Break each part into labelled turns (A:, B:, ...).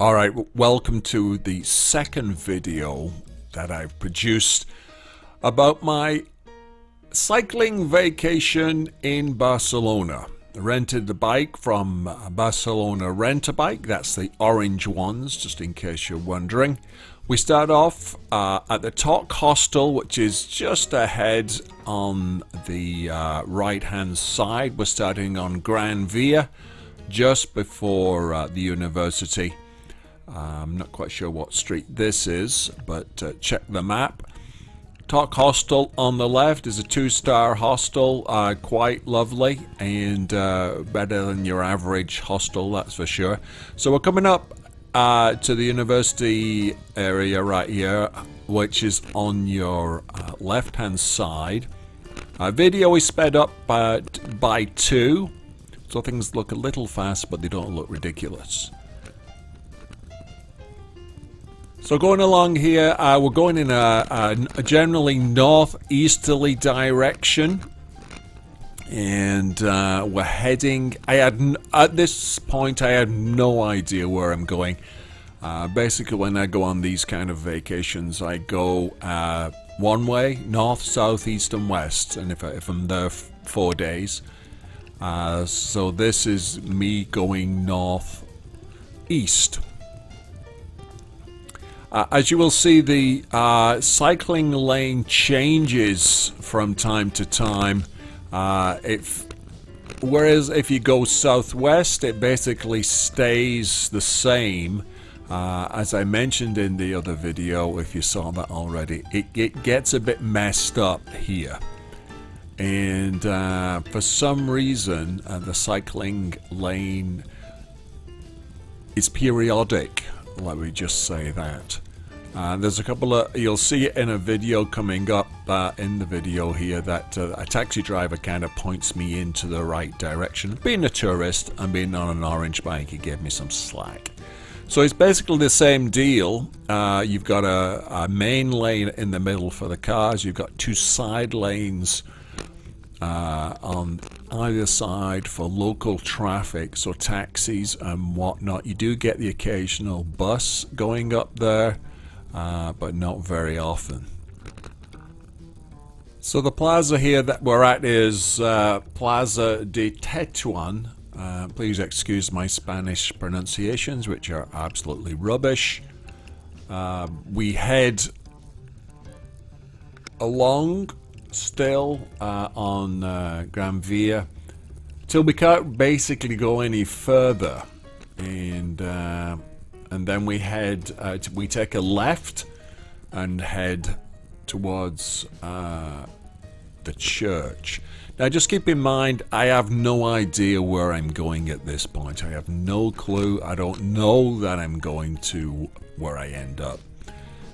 A: Alright, welcome to the second video that I've produced about my cycling vacation in Barcelona. I rented the bike from Barcelona Rent-A-Bike, that's the orange ones, just in case you're wondering. We start off at the TOC Hostel, which is just ahead on the right hand side. We're starting on Gran Via, just before the university. I'm not quite sure what street this is, but check the map. TOC Hostel on the left is a 2-star hostel, quite lovely and better than your average hostel, that's for sure. So we're coming up to the university area right here, which is on your left hand side. Video is sped up by 2, so things look a little fast but they don't look ridiculous. So going along here, we're going in a generally northeasterly direction, and we're heading. At this point I had no idea where I'm going. Basically, when I go on these kind of vacations, I go one way: north, south, east, and west. And if I'm there 4 days, so this is me going northeast. As you will see, the cycling lane changes from time to time. Whereas if you go southwest, it basically stays the same. As I mentioned in the other video, if you saw that already, it gets a bit messed up here. And for some reason, the cycling lane is periodic. Let me just say that. There's a couple of, you'll see it in a video coming up in the video here, that a taxi driver kind of points me into the right direction. Being a tourist and being on an orange bike, he gave me some slack. So it's basically the same deal. You've got a main lane in the middle for the cars. You've got 2 side lanes on either side for local traffic, so taxis and whatnot. You do get the occasional bus going up there, but not very often. So the plaza here that we're at is Plaza de Tetuan. Please excuse my Spanish pronunciations, which are absolutely rubbish. We head along still on Gran Via till we can't basically go any further, and then we head we take a left and head towards the church. Now just keep in mind, I have no idea where I'm going at this point. I have no clue. I don't know that I'm going to where I end up.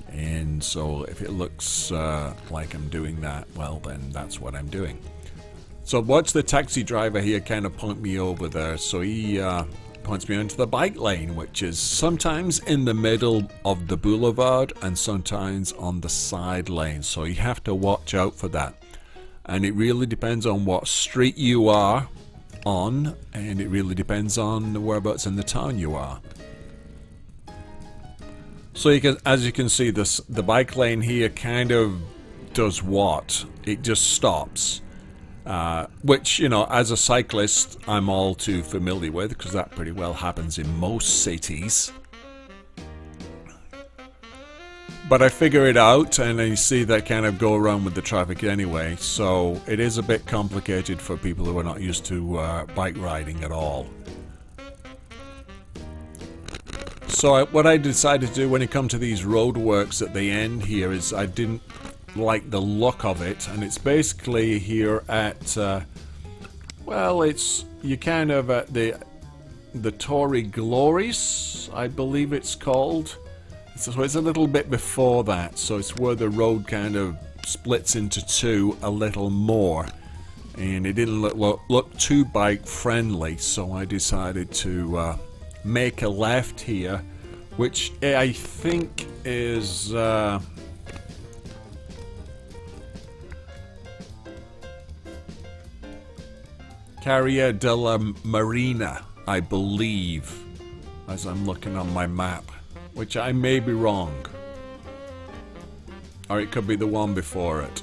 A: And so if it looks like I'm doing that, well then that's what I'm doing. So watch the taxi driver here kind of point me over there. So he points me into the bike lane, which is sometimes in the middle of the boulevard and sometimes on the side lane. So you have to watch out for that. And it really depends on what street you are on, and it really depends on whereabouts in the town you are. So you can, as you can see, the bike lane here kind of does what? It just stops. Which, you know, as a cyclist, I'm all too familiar with, because that pretty well happens in most cities. But I figure it out, and you see that kind of go around with the traffic anyway. So it is a bit complicated for people who are not used to bike riding at all. So what I decided to do when it comes to these roadworks at the end here is I didn't like the look of it, and it's basically here at well, you kind of at the Torre Glories, I believe it's called. So it's a little bit before that, so it's where the road kind of splits into 2 a little more, and it didn't look too bike friendly, so I decided to make a left here, which I think is Carriera de la Marina, I believe. as I'm looking on my map, which I may be wrong. Or it could be the one before it.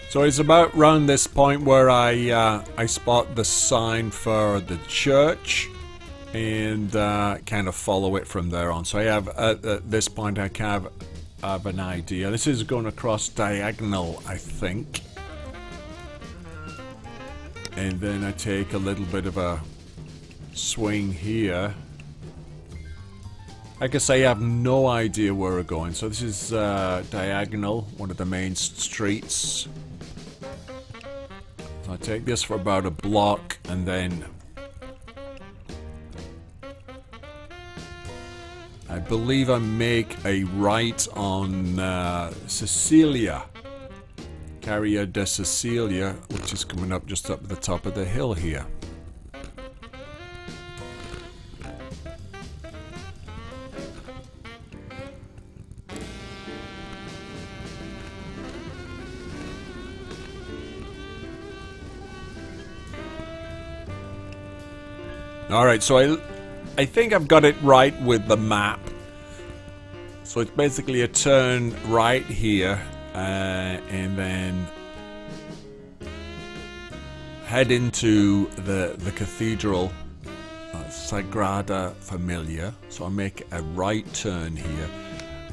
A: So it's about round this point where I spot the sign for the church and kind of follow it from there on. So I have at this point I kind of have an idea. This is going across diagonal, I think, and then I take a little bit of a swing here. I guess I have no idea where we're going. So this is diagonal, one of the main streets. So I take this for about a block, and then I believe I make a right on Cecilia, Carrier de Cecilia, which is coming up just up at the top of the hill here. Alright, so I think I've got it right with the map. So it's basically a turn right here, and then head into the cathedral, Sagrada Familia. So I make a right turn here.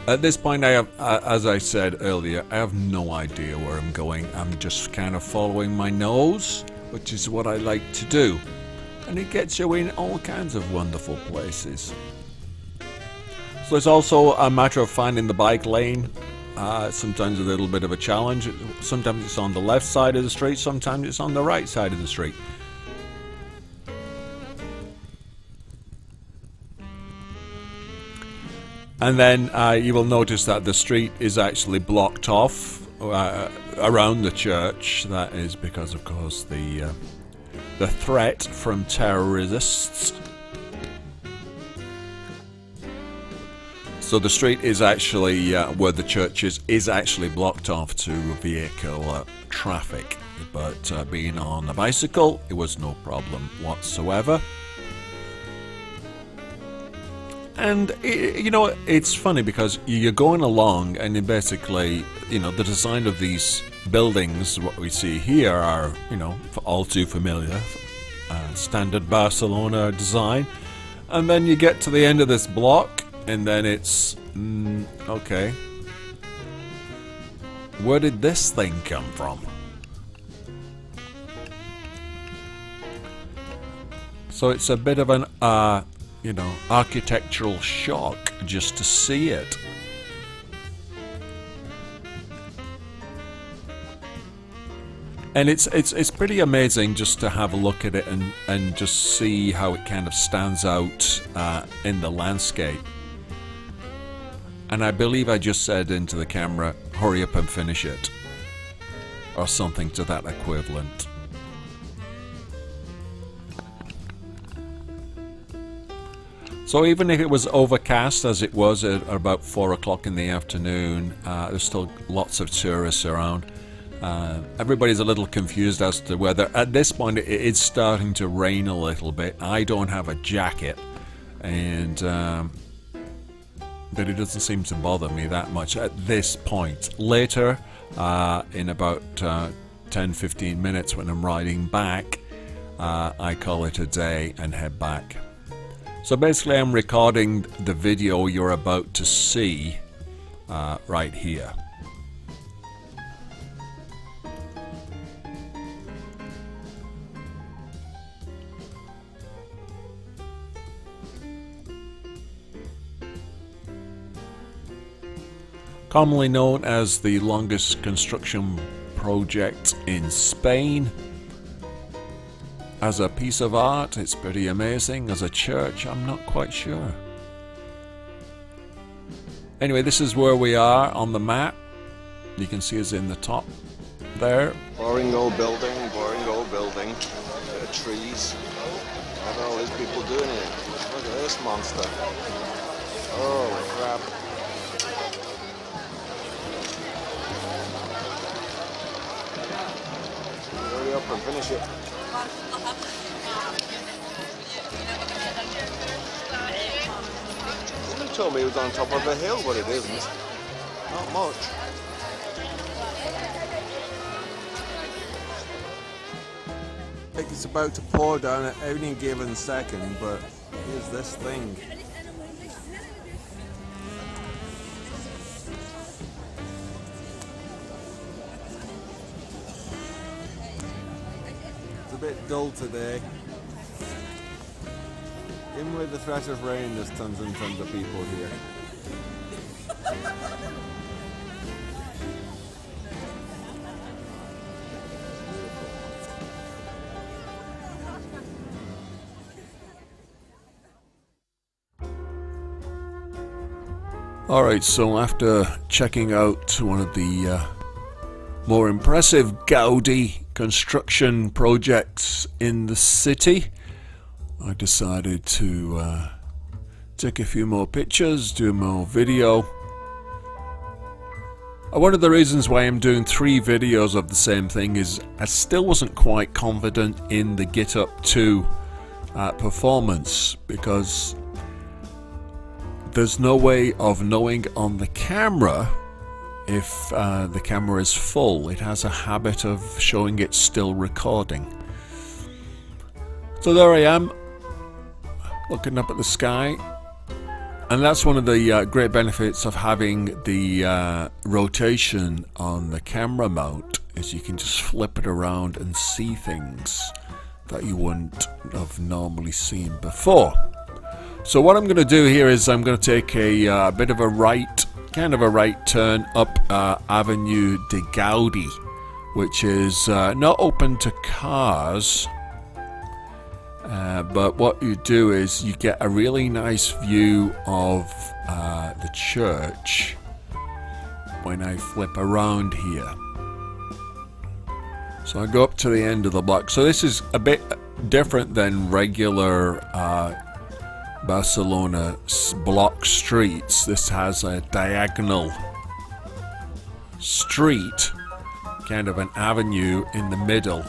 A: At this point I have, as I said earlier, I have no idea where I'm going. I'm just kind of following my nose, which is what I like to do. And it gets you in all kinds of wonderful places. So it's also a matter of finding the bike lane. Sometimes a little bit of a challenge. Sometimes it's on the left side of the street, sometimes it's on the right side of the street. And then you will notice that the street is actually blocked off around the church. That is because, of course, the threat from terrorists. So the street is actually, where the church is actually blocked off to vehicle traffic. But being on a bicycle, it was no problem whatsoever. And, you know, it's funny because you're going along and you basically, you know, the design of these buildings, what we see here are, you know, all too familiar, standard Barcelona design. And then you get to the end of this block and then it's, okay, where did this thing come from? So it's a bit of an, you know, architectural shock just to see it. And it's pretty amazing just to have a look at it and just see how it kind of stands out in the landscape. And I believe I just said into the camera, hurry up and finish it. Or something to that equivalent. So even if it was overcast as it was at about 4 o'clock in the afternoon, there's still lots of tourists around. Everybody's a little confused as to whether, at this point, it is starting to rain a little bit. I don't have a jacket, and but it doesn't seem to bother me that much at this point. Later, in about 10-15 minutes when I'm riding back, I call it a day and head back. So basically I'm recording the video you're about to see right here. Commonly known as the longest construction project in Spain. As a piece of art, it's pretty amazing. As a church, I'm not quite sure. Anyway, this is where we are on the map. You can see us in the top there.
B: Boring old building, boring old building. Bit of trees. What are all these people doing here? Look at this monster. Oh crap. Hurry up and finish it. Someone told me it was on top of a hill, but it isn't. Not much. It's about to pour down at any given second, but here's this thing. It's a bit dull today. Even with the threat of rain, there's tons and tons of people here.
A: Alright, so after checking out one of the more impressive Gaudi construction projects in the city, I decided to take a few more pictures, do more video. One of the reasons why I'm doing 3 videos of the same thing is I still wasn't quite confident in the Get Up 2 performance, because there's no way of knowing on the camera if the camera is full. It has a habit of showing it's still recording. So there I am, looking up at the sky, and that's one of the great benefits of having the rotation on the camera mount, is you can just flip it around and see things that you wouldn't have normally seen before. So what I'm going to do here is I'm going to take a bit of a right turn up Avenue de Gaudi, which is not open to cars, but what you do is you get a really nice view of the church when I flip around here. So I go up to the end of the block. So this is a bit different than regular Barcelona block streets. This has a diagonal street, kind of an avenue in the middle.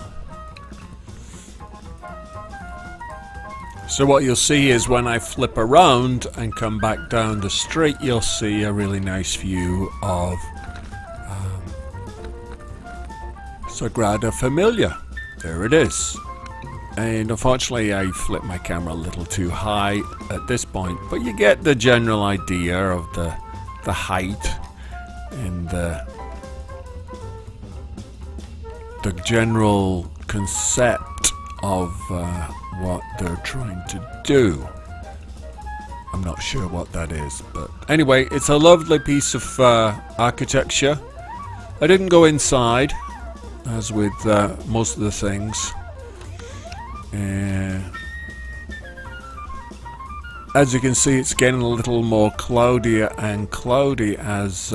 A: So what you'll see is when I flip around and come back down the street, you'll see a really nice view of Sagrada Familia. There it is. And unfortunately I flipped my camera a little too high at this point, but you get the general idea of the height and the general concept of what they're trying to do. I'm not sure what that is, but anyway, it's a lovely piece of architecture. I didn't go inside, as with most of the things. As you can see, it's getting a little more cloudier and cloudy as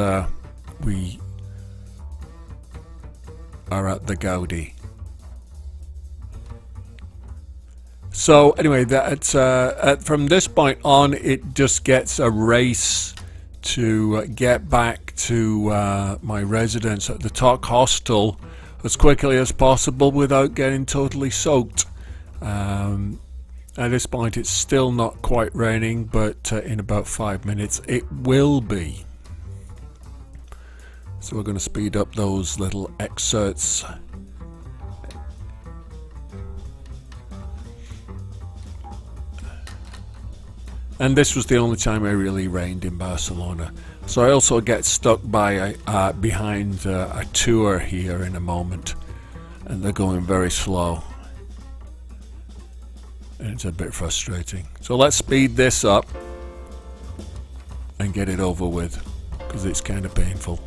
A: we are at the Gaudi. So anyway, that's from this point on, it just gets a race to get back to my residence at the TOC Hostel as quickly as possible without getting totally soaked. At this point it's still not quite raining, but in about 5 minutes it will be. So we're going to speed up those little excerpts. And this was the only time it really rained in Barcelona. So I also get stuck by behind a tour here in a moment, and they're going very slow. And it's a bit frustrating. So let's speed this up and get it over with, because it's kind of painful.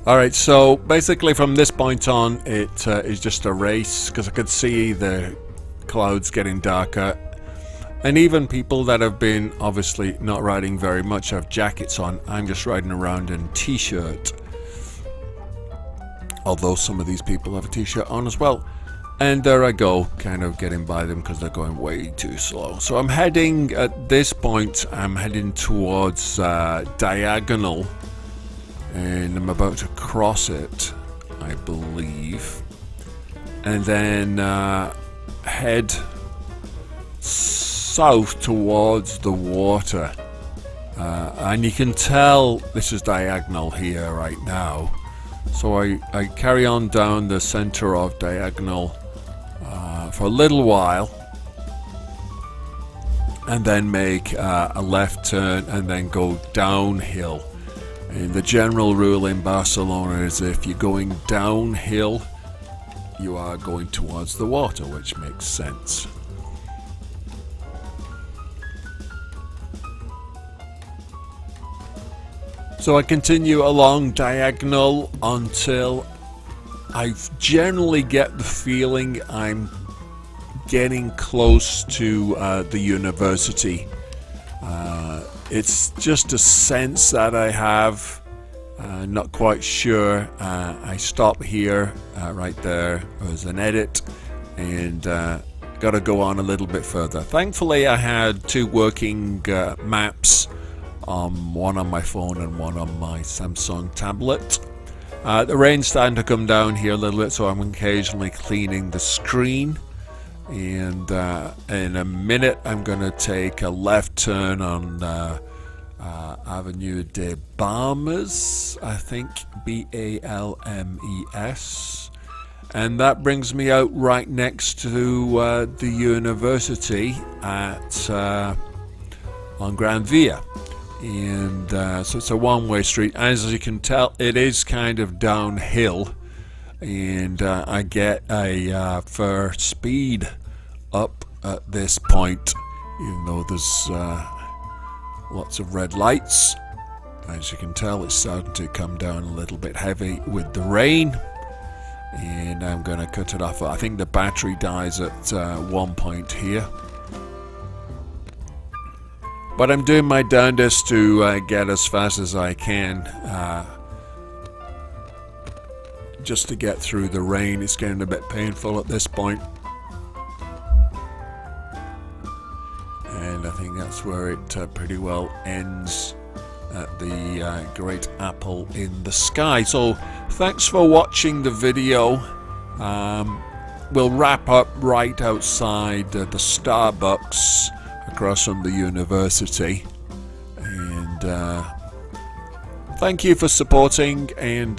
A: Alright, so basically from this point on it is just a race, because I could see the clouds getting darker, And even people that have been obviously not riding very much have jackets on. I'm just riding around in t-shirt. Although some of these people have a t-shirt on as well. And there I go, kind of getting by them because they're going way too slow. So I'm heading, at this point, I'm heading towards Diagonal. And I'm about to cross it, I believe. And then head south towards the water. And you can tell this is Diagonal here right now. So I carry on down the center of Diagonal for a little while, and then make a left turn and then go downhill. And the general rule in Barcelona is if you're going downhill, you are going towards the water, which makes sense. So I continue along Diagonal until I generally get the feeling I'm getting close to the university. It's just a sense that I have, not quite sure. I stop here, right there. There's an edit, and got to go on a little bit further. Thankfully, I had two working maps, one on my phone and one on my Samsung tablet. The rain's starting to come down here a little bit, so I'm occasionally cleaning the screen. And in a minute, I'm going to take a left turn on Avenue de Balmes, I think, B-A-L-M-E-S. And that brings me out right next to the university at on Gran Via. And so it's a one-way street. As you can tell, it is kind of downhill. And I get a fair speed up at this point, even though there's lots of red lights. As you can tell, it's starting to come down a little bit heavy with the rain, and I'm going to cut it off. I think the battery dies at one point here, but I'm doing my darndest to get as fast as I can, just to get through the rain. It's getting a bit painful at this point. And I think that's where it pretty well ends at the Great Apple in the Sky. So thanks for watching the video. We'll wrap up right outside the Starbucks across from the university. And thank you for supporting, and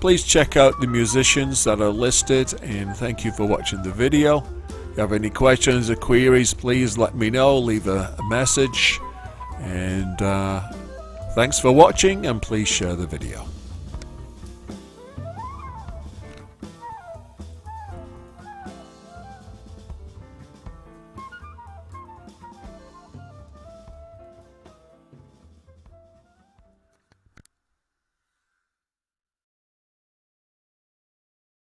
A: please check out the musicians that are listed, and thank you for watching the video. If you have any questions or queries, please let me know. Leave a message. And thanks for watching, and please share the video.